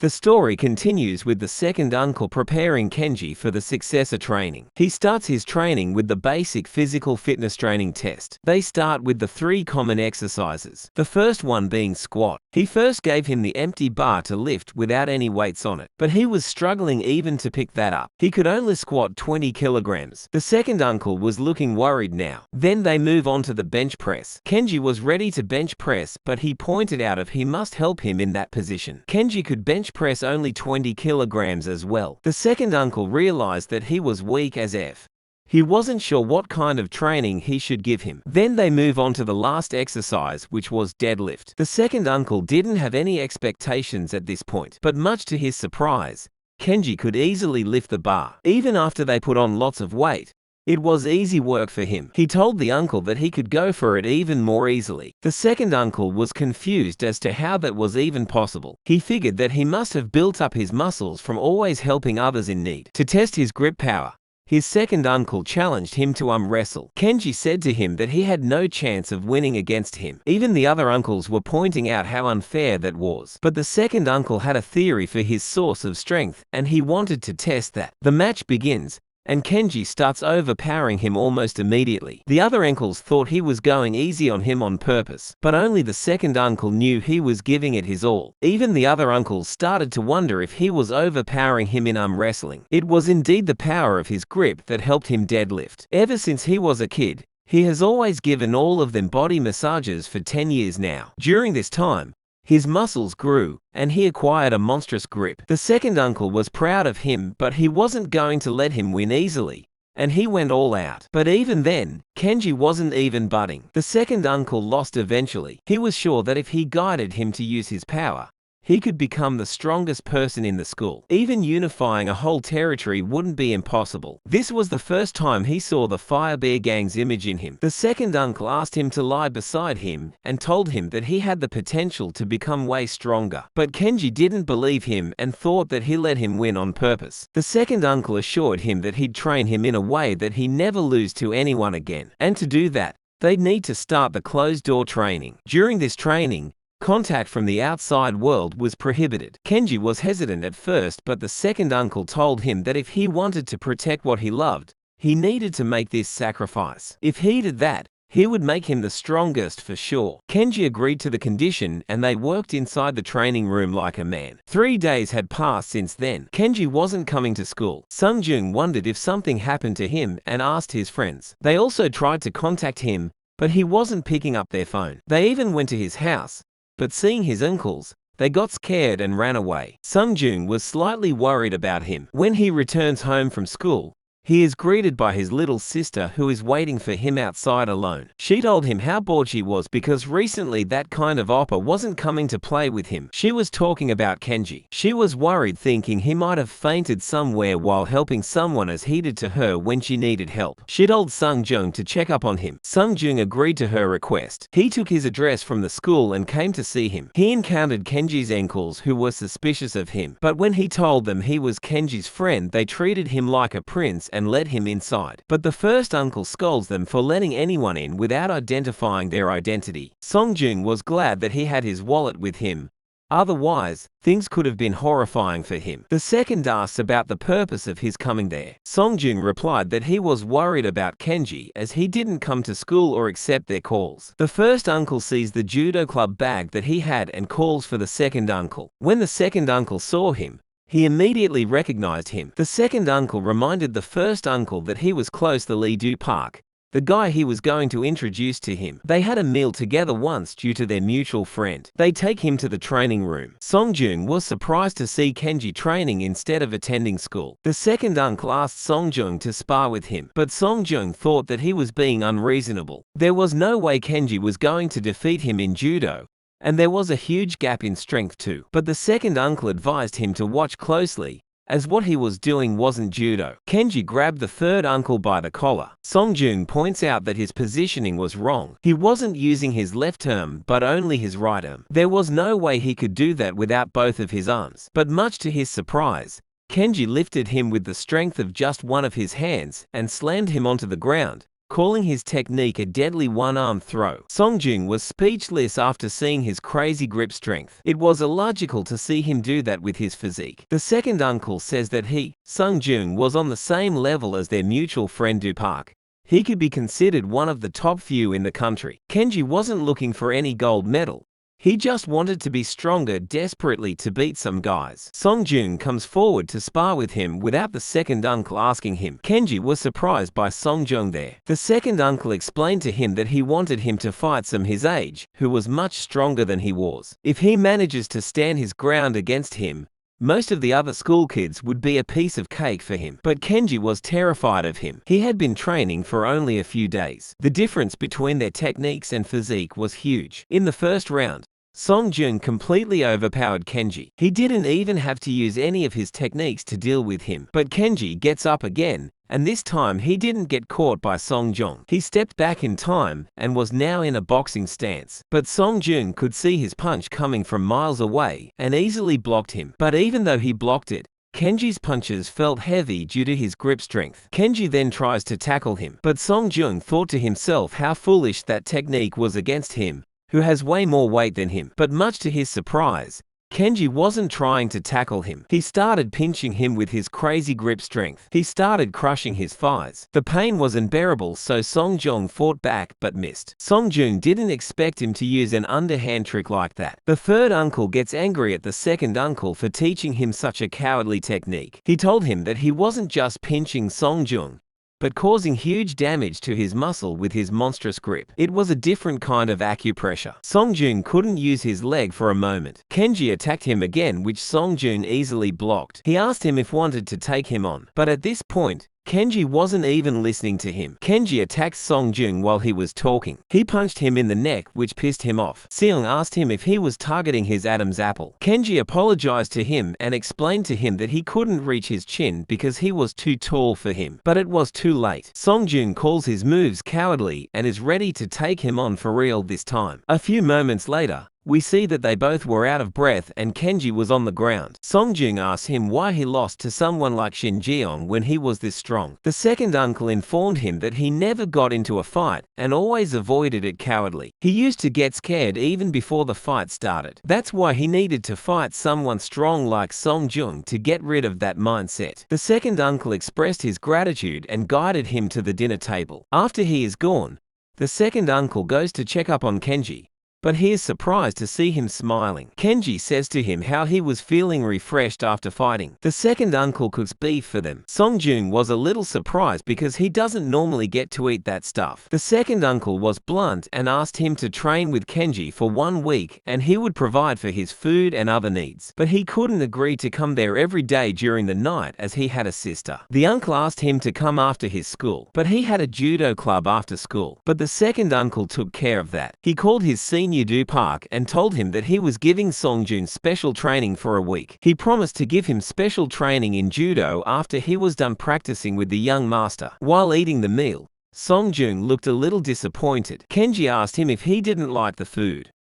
The story continues with the second uncle preparing Kenji for the successor training. He starts his training with the basic physical fitness training test. They start with the 3 common exercises. The first one being squat. He first gave him the empty bar to lift without any weights on it, but he was struggling even to pick that up. He could only squat 20 kilograms. The second uncle was looking worried now. Then they move on to the bench press. Kenji was ready to bench press, but he pointed out if he must help him in that position. Kenji could bench press only 20 kilograms as well. The second uncle realized that he was weak as F. He wasn't sure what kind of training he should give him. Then they move on to the last exercise, which was deadlift. The second uncle didn't have any expectations at this point, but much to his surprise, Kenji could easily lift the bar. Even after they put on lots of weight, it was easy work for him. He told the uncle that he could go for it even more easily. The second uncle was confused as to how that was even possible. He figured that he must have built up his muscles from always helping others in need. To test his grip power, his second uncle challenged him to wrestle. Kenji said to him that he had no chance of winning against him. Even the other uncles were pointing out how unfair that was. But the second uncle had a theory for his source of strength, and he wanted to test that. The match begins, and Kenji starts overpowering him almost immediately. The other uncles thought he was going easy on him on purpose, but only the second uncle knew he was giving it his all. Even the other uncles started to wonder if he was overpowering him in wrestling. It was indeed the power of his grip that helped him deadlift. Ever since he was a kid, he has always given all of them body massages for 10 years now. During this time, his muscles grew, and he acquired a monstrous grip. The second uncle was proud of him, but he wasn't going to let him win easily, and he went all out. But even then, Kenji wasn't even budging. The second uncle lost eventually. He was sure that if he guided him to use his power, he could become the strongest person in the school. Even unifying a whole territory wouldn't be impossible. This was the first time he saw the Fire Bear Gang's image in him. The second uncle asked him to lie beside him and told him that he had the potential to become way stronger. But Kenji didn't believe him and thought that he let him win on purpose. The second uncle assured him that he'd train him in a way that he never lose to anyone again. And to do that, they'd need to start the closed-door training. During this training, contact from the outside world was prohibited. Kenji was hesitant at first, but the second uncle told him that if he wanted to protect what he loved, he needed to make this sacrifice. If he did that, he would make him the strongest for sure. Kenji agreed to the condition, and they worked inside the training room like a man. 3 days had passed since then. Kenji wasn't coming to school. Sungjung wondered if something happened to him and asked his friends. They also tried to contact him, but he wasn't picking up their phone. They even went to his house, but seeing his uncles, they got scared and ran away. Sungjung was slightly worried about him. When he returns home from school, he is greeted by his little sister who is waiting for him outside alone. She told him how bored she was because recently that kind of oppa wasn't coming to play with him. She was talking about Kenji. She was worried, thinking he might have fainted somewhere while helping someone as he did to her when she needed help. She told Sungjung to check up on him. Sungjung agreed to her request. He took his address from the school and came to see him. He encountered Kenji's uncles who were suspicious of him, but when he told them he was Kenji's friend, they treated him like a prince and let him inside. But the first uncle scolds them for letting anyone in without identifying their identity. Songjung was glad that he had his wallet with him. Otherwise, things could have been horrifying for him. The second asked about the purpose of his coming there. Songjung replied that he was worried about Kenji as he didn't come to school or accept their calls. The first uncle sees the judo club bag that he had and calls for the second uncle. When the second uncle saw him, he immediately recognized him. The second uncle reminded the first uncle that he was close to Lee Do Park, the guy he was going to introduce to him. They had a meal together once due to their mutual friend. They take him to the training room. Songjung was surprised to see Kenji training instead of attending school. The second uncle asked Songjung to spar with him, but Songjung thought that he was being unreasonable. There was no way Kenji was going to defeat him in judo, and there was a huge gap in strength too. But the second uncle advised him to watch closely, as what he was doing wasn't judo. Kenji grabbed the third uncle by the collar. Songjung points out that his positioning was wrong. He wasn't using his left arm, but only his right arm. There was no way he could do that without both of his arms. But much to his surprise, Kenji lifted him with the strength of just one of his hands and slammed him onto the ground, calling his technique a deadly one-arm throw. Songjung was speechless after seeing his crazy grip strength. It was illogical to see him do that with his physique. The second uncle says that he, Songjung, was on the same level as their mutual friend Du Park. He could be considered one of the top few in the country. Kenji wasn't looking for any gold medal. He just wanted to be stronger desperately to beat some guys. Songjung comes forward to spar with him without the second uncle asking him. Kenji was surprised by Songjung there. The second uncle explained to him that he wanted him to fight some his age, who was much stronger than he was. If he manages to stand his ground against him, most of the other school kids would be a piece of cake for him. But Kenji was terrified of him. He had been training for only a few days. The difference between their techniques and physique was huge. In the first round, Songjung completely overpowered Kenji. He didn't even have to use any of his techniques to deal with him. But Kenji gets up again, and this time he didn't get caught by Songjung. He stepped back in time and was now in a boxing stance. But Songjung could see his punch coming from miles away and easily blocked him. But even though he blocked it, Kenji's punches felt heavy due to his grip strength. Kenji then tries to tackle him, but Songjung thought to himself how foolish that technique was against him, who has way more weight than him. But much to his surprise, Kenji wasn't trying to tackle him. He started pinching him with his crazy grip strength. He started crushing his thighs. The pain was unbearable, so Songjung fought back but missed. Songjung didn't expect him to use an underhand trick like that. The third uncle gets angry at the second uncle for teaching him such a cowardly technique. He told him that he wasn't just pinching Songjung, but causing huge damage to his muscle with his monstrous grip. It was a different kind of acupressure. Songjung couldn't use his leg for a moment. Kenji attacked him again, which Songjung easily blocked. He asked him if wanted to take him on, but at this point, Kenji wasn't even listening to him. Kenji attacked Songjung while he was talking. He punched him in the neck, which pissed him off. Seong asked him if he was targeting his Adam's apple. Kenji apologized to him and explained to him that he couldn't reach his chin because he was too tall for him. But it was too late. Songjung calls his moves cowardly and is ready to take him on for real this time. A few moments later, we see that they both were out of breath and Kenji was on the ground. Songjung asks him why he lost to someone like Shin Jeong when he was this strong. The second uncle informed him that he never got into a fight and always avoided it cowardly. He used to get scared even before the fight started. That's why he needed to fight someone strong like Songjung to get rid of that mindset. The second uncle expressed his gratitude and guided him to the dinner table. After he is gone, the second uncle goes to check up on Kenji, but he is surprised to see him smiling. Kenji says to him how he was feeling refreshed after fighting. The second uncle cooks beef for them. Songjung was a little surprised because he doesn't normally get to eat that stuff. The second uncle was blunt and asked him to train with Kenji for 1 week and he would provide for his food and other needs. But he couldn't agree to come there every day during the night as he had a sister. The uncle asked him to come after his school, but he had a judo club after school. But the second uncle took care of that. He called his senior Du Park and told him that he was giving Songjung special training for a week. He promised to give him special training in judo after he was done practicing with the young master. While eating the meal, Songjung looked a little disappointed. Kenji asked him if he didn't like the food,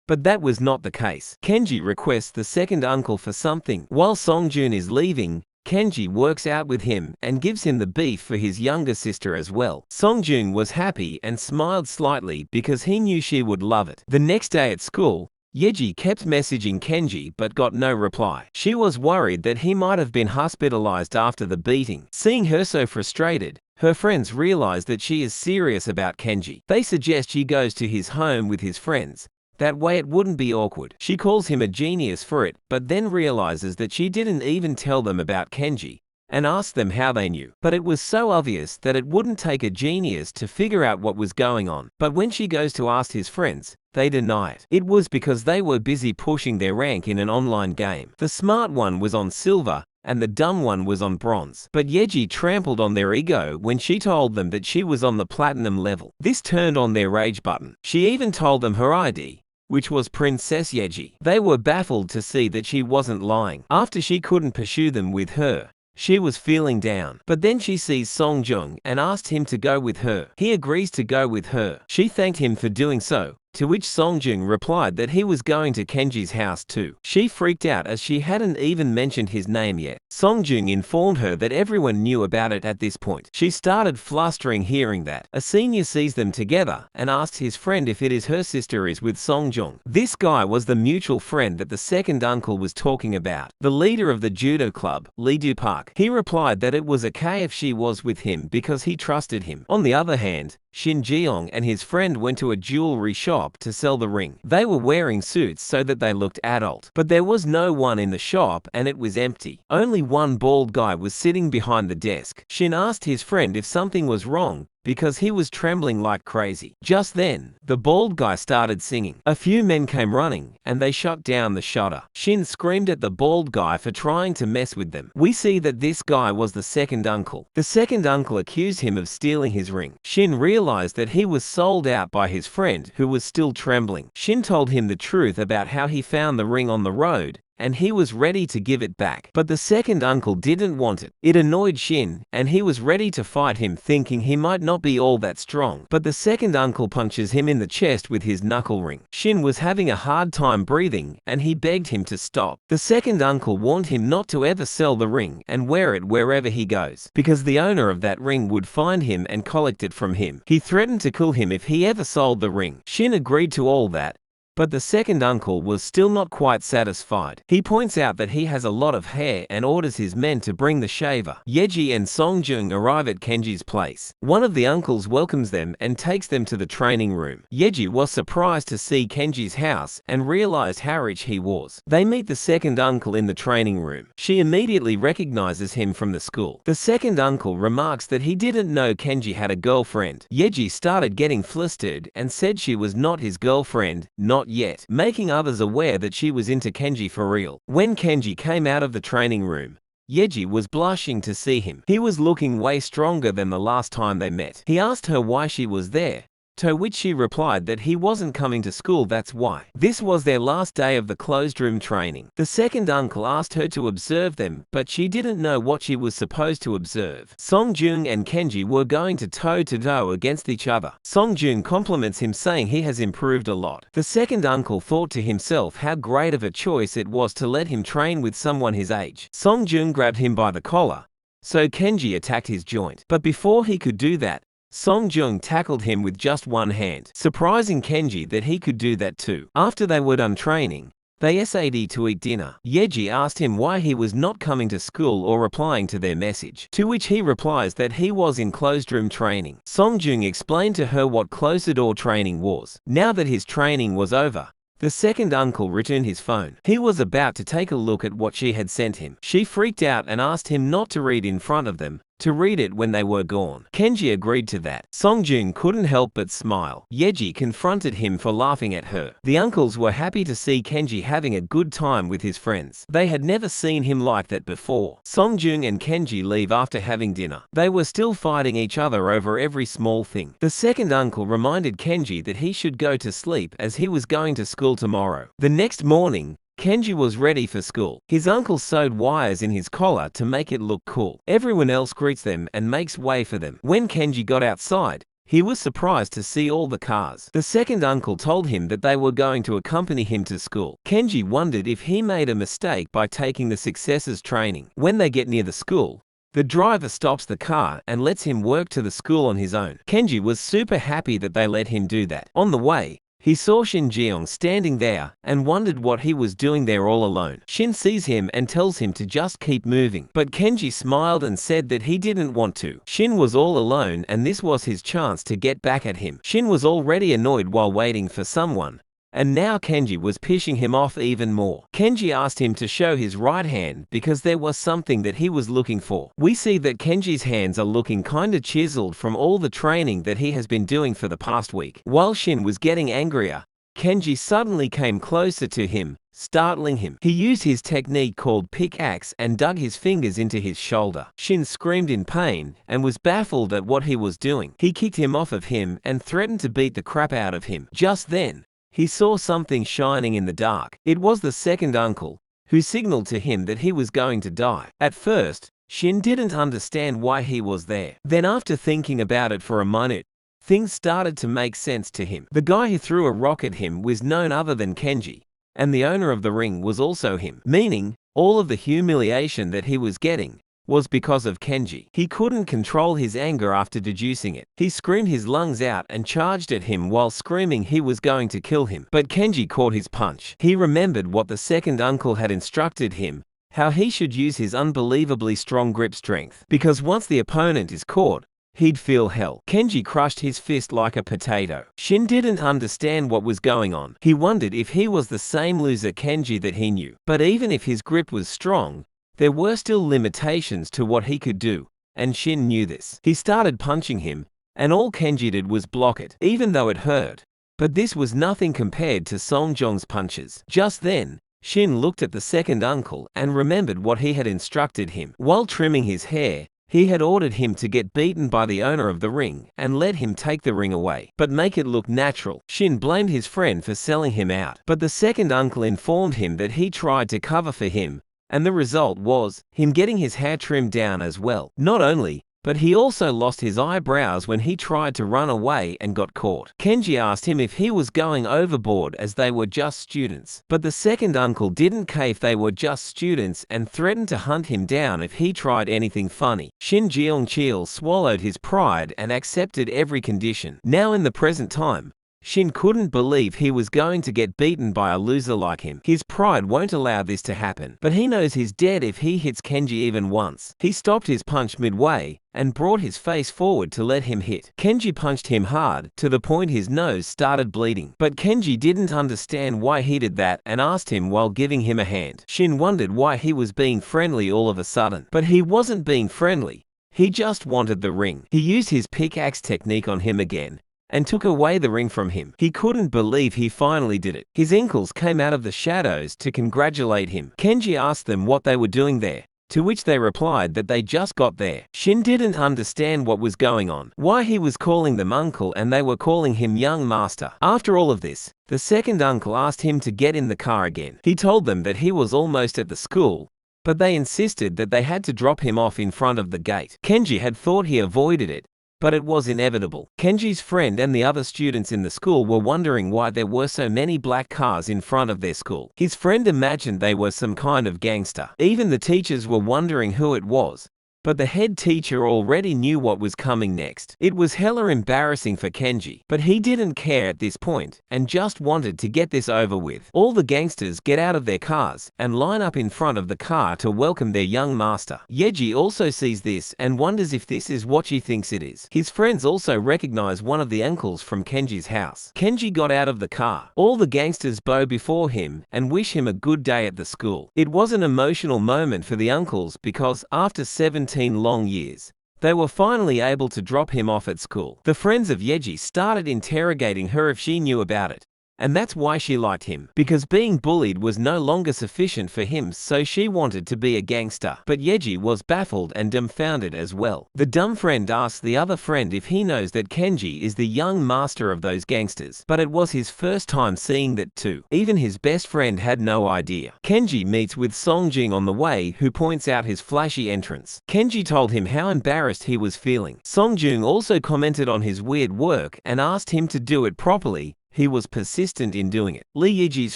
but that was not the case. Kenji requests the second uncle for something. While Songjung is leaving, Kenji works out with him and gives him the beef for his younger sister as well. Songjung was happy and smiled slightly because he knew she would love it. The next day at school, Yeji kept messaging Kenji but got no reply. She was worried that he might have been hospitalized after the beating. Seeing her so frustrated, her friends realize that she is serious about Kenji. They suggest she goes to his home with his friends. That way it wouldn't be awkward. She calls him a genius for it, but then realizes that she didn't even tell them about Kenji, and asks them how they knew. But it was so obvious that it wouldn't take a genius to figure out what was going on. But when she goes to ask his friends, they deny it. It was because they were busy pushing their rank in an online game. The smart one was on silver, and the dumb one was on bronze. But Yeji trampled on their ego when she told them that she was on the platinum level. This turned on their rage button. She even told them her ID, which was Princess Yeji. They were baffled to see that she wasn't lying. After she couldn't pursue them with her, she was feeling down. But then she sees Songjung and asked him to go with her. He agrees to go with her. She thanked him for doing so, to which Songjung replied that he was going to Kenji's house too. She freaked out as she hadn't even mentioned his name yet. Songjung informed her that everyone knew about it at this point. She started flustering hearing that. A senior sees them together and asks his friend if it is her sister is with Songjung. This guy was the mutual friend that the second uncle was talking about, the leader of the judo club, Lee Do Park. He replied that it was okay if she was with him because he trusted him. On the other hand, Shin Jeong and his friend went to a jewelry shop to sell the ring. They were wearing suits so that they looked adult, but there was no one in the shop and it was empty. Only one bald guy was sitting behind the desk. Shin asked his friend if something was wrong, because he was trembling like crazy. Just then, the bald guy started singing. A few men came running, and they shut down the shutter. Shin screamed at the bald guy for trying to mess with them. We see that this guy was the second uncle. The second uncle accused him of stealing his ring. Shin realized that he was sold out by his friend, who was still trembling. Shin told him the truth about how he found the ring on the road, and he was ready to give it back. But the second uncle didn't want it. It annoyed Shin, and he was ready to fight him, thinking he might not be all that strong. But the second uncle punches him in the chest with his knuckle ring. Shin was having a hard time breathing, and he begged him to stop. The second uncle warned him not to ever sell the ring and wear it wherever he goes, because the owner of that ring would find him and collect it from him. He threatened to kill him if he ever sold the ring. Shin agreed to all that, but the second uncle was still not quite satisfied. He points out that he has a lot of hair and orders his men to bring the shaver. Yeji and Songjung arrive at Kenji's place. One of the uncles welcomes them and takes them to the training room. Yeji was surprised to see Kenji's house and realized how rich he was. They meet the second uncle in the training room. She immediately recognizes him from the school. The second uncle remarks that he didn't know Kenji had a girlfriend. Yeji started getting flustered and said she was not his girlfriend, not yet, making others aware that she was into Kenji for real. When Kenji came out of the training room, Yeji was blushing to see him. He was looking way stronger than the last time they met. He asked her why she was there, to which she replied that he wasn't coming to school, that's why. This was their last day of the closed room training. The second uncle asked her to observe them, but she didn't know what she was supposed to observe. Songjung and Kenji were going to toe-to-toe against each other. Songjung compliments him, saying he has improved a lot. The second uncle thought to himself how great of a choice it was to let him train with someone his age. Songjung grabbed him by the collar, so Kenji attacked his joint. But before he could do that, Songjung tackled him with just one hand, surprising Kenji that he could do that too. After they were done training, they SAD to eat dinner. Yeji asked him why he was not coming to school or replying to their message, to which he replies that he was in closed room training. Songjung explained to her what closed-door training was. Now that his training was over, the second uncle returned his phone. He was about to take a look at what she had sent him. She freaked out and asked him not to read in front of them, to read it when they were gone. Kenji agreed to that. Songjung couldn't help but smile. Yeji confronted him for laughing at her. The uncles were happy to see Kenji having a good time with his friends. They had never seen him like that before. Songjung and Kenji leave after having dinner. They were still fighting each other over every small thing. The second uncle reminded Kenji that he should go to sleep as he was going to school tomorrow. The next morning, Kenji was ready for school. His uncle sewed wires in his collar to make it look cool. Everyone else greets them and makes way for them. When Kenji got outside, he was surprised to see all the cars. The second uncle told him that they were going to accompany him to school. Kenji wondered if he made a mistake by taking the successors training. When they get near the school, the driver stops the car and lets him work to the school on his own. Kenji was super happy that they let him do that. On the way, he saw Shin Jeong standing there and wondered what he was doing there all alone. Shin sees him and tells him to just keep moving, but Kenji smiled and said that he didn't want to. Shin was all alone and this was his chance to get back at him. Shin was already annoyed while waiting for someone, and now Kenji was pissing him off even more. Kenji asked him to show his right hand because there was something that he was looking for. We see that Kenji's hands are looking kinda chiseled from all the training that he has been doing for the past week. While Shin was getting angrier, Kenji suddenly came closer to him, startling him. He used his technique called pickaxe and dug his fingers into his shoulder. Shin screamed in pain and was baffled at what he was doing. He kicked him off of him and threatened to beat the crap out of him. Just then, he saw something shining in the dark. It was the second uncle, who signaled to him that he was going to die. At first, Shin didn't understand why he was there. Then after thinking about it for a minute, things started to make sense to him. The guy who threw a rock at him was none other than Kenji, and the owner of the ring was also him, meaning all of the humiliation that he was getting was because of Kenji. He couldn't control his anger after deducing it. He screamed his lungs out and charged at him while screaming he was going to kill him. But Kenji caught his punch. He remembered what the second uncle had instructed him, how he should use his unbelievably strong grip strength, because once the opponent is caught, he'd feel hell. Kenji crushed his fist like a potato. Shin didn't understand what was going on. He wondered if he was the same loser Kenji that he knew. But even if his grip was strong, there were still limitations to what he could do, and Shin knew this. He started punching him, and all Kenji did was block it, even though it hurt. But this was nothing compared to Songjong's punches. Just then, Shin looked at the second uncle and remembered what he had instructed him. While trimming his hair, he had ordered him to get beaten by the owner of the ring and let him take the ring away, but make it look natural. Shin blamed his friend for selling him out, but the second uncle informed him that he tried to cover for him, and the result was him getting his hair trimmed down as well. Not only, but he also lost his eyebrows when he tried to run away and got caught. Kenji asked him if he was going overboard as they were just students, but the second uncle didn't care if they were just students and threatened to hunt him down if he tried anything funny. Shin Jeongcheol swallowed his pride and accepted every condition. Now in the present time, Shin couldn't believe he was going to get beaten by a loser like him. His pride won't allow this to happen, but he knows he's dead if he hits Kenji even once. He stopped his punch midway and brought his face forward to let him hit. Kenji punched him hard, to the point his nose started bleeding. But Kenji didn't understand why he did that and asked him while giving him a hand. Shin wondered why he was being friendly all of a sudden. But he wasn't being friendly. He just wanted the ring. He used his pickaxe technique on him again and took away the ring from him. He couldn't believe he finally did it. His uncles came out of the shadows to congratulate him. Kenji asked them what they were doing there, to which they replied that they just got there. Shin didn't understand what was going on, why he was calling them uncle and they were calling him young master. After all of this, the second uncle asked him to get in the car again. He told them that he was almost at the school, but they insisted that they had to drop him off in front of the gate. Kenji had thought he avoided it, but it was inevitable. Kenji's friend and the other students in the school were wondering why there were so many black cars in front of their school. His friend imagined they were some kind of gangster. Even the teachers were wondering who it was, but the head teacher already knew what was coming next. It was hella embarrassing for Kenji, but he didn't care at this point and just wanted to get this over with. All the gangsters get out of their cars and line up in front of the car to welcome their young master. Yeji also sees this and wonders if this is what she thinks it is. His friends also recognize one of the uncles from Kenji's house. Kenji got out of the car. All the gangsters bow before him and wish him a good day at the school. It was an emotional moment for the uncles because after 17 long years, they were finally able to drop him off at school. The friends of Yeji started interrogating her if she knew about it, and that's why she liked him, because being bullied was no longer sufficient for him, so she wanted to be a gangster. But Yeji was baffled and dumbfounded as well. The dumb friend asked the other friend if he knows that Kenji is the young master of those gangsters, but it was his first time seeing that too. Even his best friend had no idea. Kenji meets with Songjung on the way, who points out his flashy entrance. Kenji told him how embarrassed he was feeling. Songjung also commented on his weird work and asked him to do it properly. He was persistent in doing it. Lee Yiji's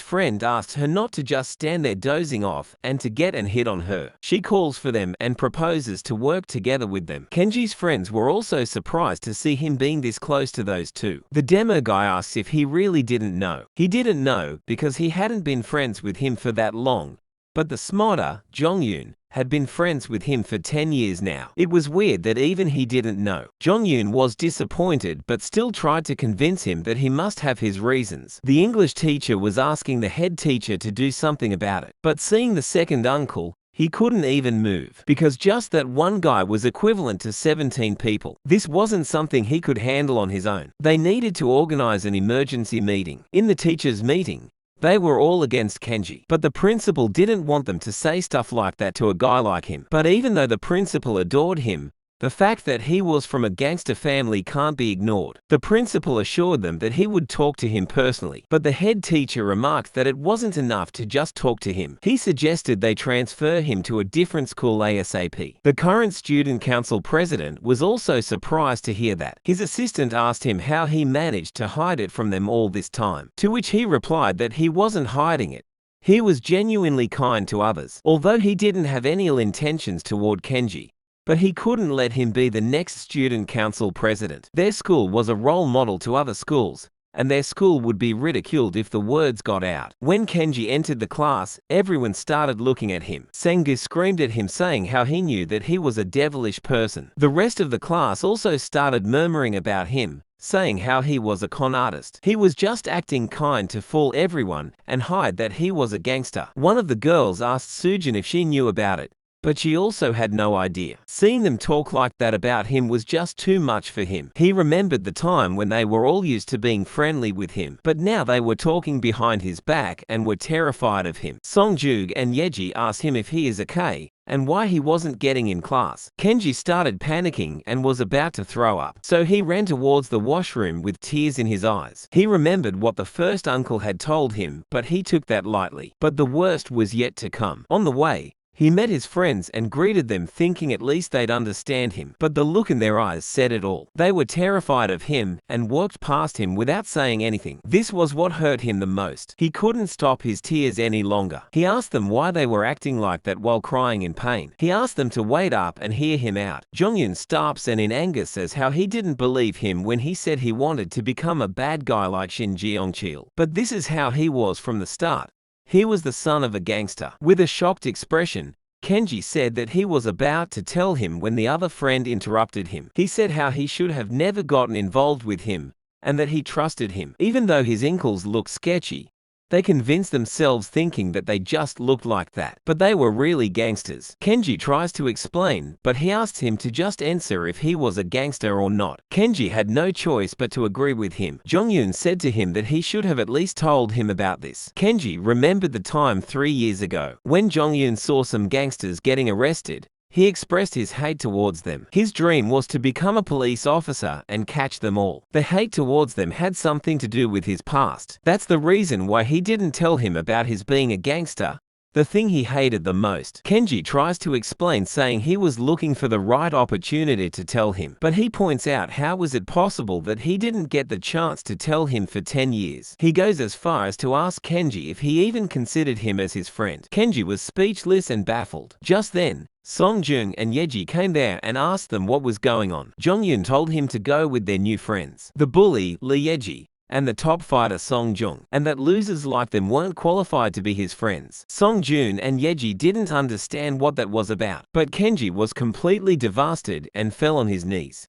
friend asked her not to just stand there dozing off and to get and hit on her. She calls for them and proposes to work together with them. Kenji's friends were also surprised to see him being this close to those two. The demo guy asks if he really didn't know. He didn't know because he hadn't been friends with him for that long. But the smarter, Jongyun, had been friends with him for 10 years now. It was weird that even he didn't know. Jongyun was disappointed but still tried to convince him that he must have his reasons. The English teacher was asking the head teacher to do something about it. But seeing the second uncle, he couldn't even move, because just that one guy was equivalent to 17 people. This wasn't something he could handle on his own. They needed to organize an emergency meeting. In the teachers' meeting, they were all against Kenji, but the principal didn't want them to say stuff like that to a guy like him. But even though the principal adored him, The fact that he was from a gangster family can't be ignored. The principal assured them that he would talk to him personally, but the head teacher remarked that it wasn't enough to just talk to him. He suggested they transfer him to a different school ASAP. The current student council president was also surprised to hear that. His assistant asked him how he managed to hide it from them all this time, to which he replied that he wasn't hiding it. He was genuinely kind to others, although he didn't have any ill intentions toward Kenji. But he couldn't let him be the next student council president. Their school was a role model to other schools, and their school would be ridiculed if the words got out. When Kenji entered the class, everyone started looking at him. Sengu screamed at him, saying how he knew that he was a devilish person. The rest of the class also started murmuring about him, saying how he was a con artist. He was just acting kind to fool everyone and hide that he was a gangster. One of the girls asked Sujin if she knew about it, but she also had no idea. Seeing them talk like that about him was just too much for him. He remembered the time when they were all used to being friendly with him, but now they were talking behind his back and were terrified of him. Songjug and Yeji asked him if he is okay and why he wasn't getting in class. Kenji started panicking and was about to throw up, so he ran towards the washroom with tears in his eyes. He remembered what the first uncle had told him, but he took that lightly. But the worst was yet to come. On the way, he met his friends and greeted them, thinking at least they'd understand him, but the look in their eyes said it all. They were terrified of him and walked past him without saying anything. This was what hurt him the most. He couldn't stop his tears any longer. He asked them why they were acting like that while crying in pain. He asked them to wait up and hear him out. Jongyun stops and in anger says how he didn't believe him when he said he wanted to become a bad guy like Shin Jeongchil. But this is how he was from the start. He was the son of a gangster. With a shocked expression, Kenji said that he was about to tell him when the other friend interrupted him. He said how he should have never gotten involved with him, and that he trusted him. Even though his uncles looked sketchy, they convinced themselves thinking that they just looked like that, but they were really gangsters. Kenji tries to explain, but he asks him to just answer if he was a gangster or not. Kenji had no choice but to agree with him. Jongyun said to him that he should have at least told him about this. Kenji remembered the time 3 years ago, when Jongyun saw some gangsters getting arrested. He expressed his hate towards them. His dream was to become a police officer and catch them all. The hate towards them had something to do with his past. That's the reason why he didn't tell him about his being a gangster, the thing he hated the most. Kenji tries to explain, saying he was looking for the right opportunity to tell him, but he points out how was it possible that he didn't get the chance to tell him for 10 years. He goes as far as to ask Kenji if he even considered him as his friend. Kenji was speechless and baffled. Just then, Songjung and Yeji came there and asked them what was going on. Jongyun told him to go with their new friends, the bully, Lee Yeji, and the top fighter Songjung, and that losers like them weren't qualified to be his friends. Songjun and Yeji didn't understand what that was about, but Kenji was completely devastated and fell on his knees.